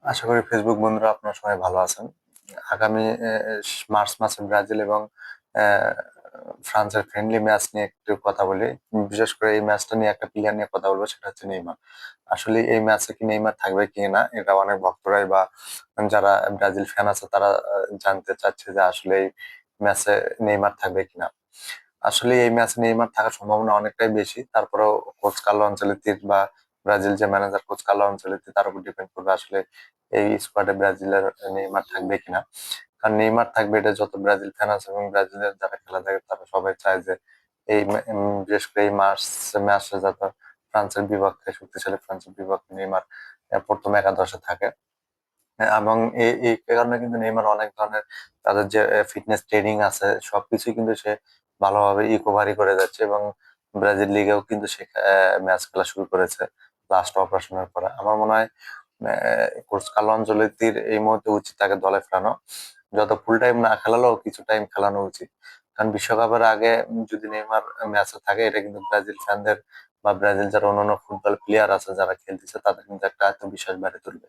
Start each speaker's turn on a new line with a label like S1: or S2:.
S1: আশা করি ফেসবুক বন্ধুরা আপনারা সবাই ভালো আছেন। আগামী মার্চ মাসে ব্রাজিল এবং আহ, ফ্রান্সের ফ্রেন্ডলি ম্যাচ নিয়ে একটু কথা বলি। বিশেষ করে এই ম্যাচটা নিয়ে একটা প্লেয়ার নিয়ে কথা বলবো, সেটা হচ্ছে নেইমার। আসলে এই ম্যাচে কি নেইমার থাকবে কি না, এটা অনেক ভক্তরাই বা যারা ব্রাজিল ফ্যান আছে তারা জানতে চাচ্ছে যে আসলে এই ম্যাচে নেইমার থাকবে কিনা। আসলে এই ম্যাচে নেইমার থাকার সম্ভাবনা অনেকটাই বেশি, তারপরেও কোচ কার্লো আনচেলত্তির বা ব্রাজিল যে ম্যানেজার কোচ কার্লো আনচেলত্তি তার উপর ডিপেন্ড করবে আসলে এই স্কোয়াডে ব্রাজিলের নেইমার থাকবে কিনা। কারণ নেইমার থাকবে এটা যত ব্রাজিল ফ্যান আছে এবং ব্রাজিলের যারা খেলা দেখে তারা সবাই চায় যে বিশেষ করে এই ম্যাচে যাতে ফ্রান্সের বিপক্ষে, শক্তিশালী ফ্রান্সের বিপক্ষে নেইমার প্রথম একাদশে থাকে। হ্যাঁ, এবং এই এই কারণে কিন্তু নেইমার অনেক ধরনের তাদের যে ফিটনেস ট্রেনিং আছে সবকিছুই কিন্তু সে ভালোভাবে রিকভারি করে যাচ্ছে, এবং ব্রাজিল লিগেও কিন্তু সে ম্যাচ খেলা শুরু করেছে লাস্ট অপারেশনের পরে। আমার মনে হয় কোচ কার্লো আনচেলত্তির এই মুহূর্তে উচিত তাকে দলে ফেরানো, যত ফুল টাইম না খেলালেও কিছু টাইম খেলানো উচিত। কারণ বিশ্বকাপের আগে যদি নেইমার ম্যাচে থাকে, এটা কিন্তু ব্রাজিল ফ্যানদের বা ব্রাজিল যারা অন্যান্য ফুটবল প্লেয়ার আছে যারা খেলতেছে তাদের কিন্তু একটা আত্মবিশ্বাস বাড়িয়ে তুলবে।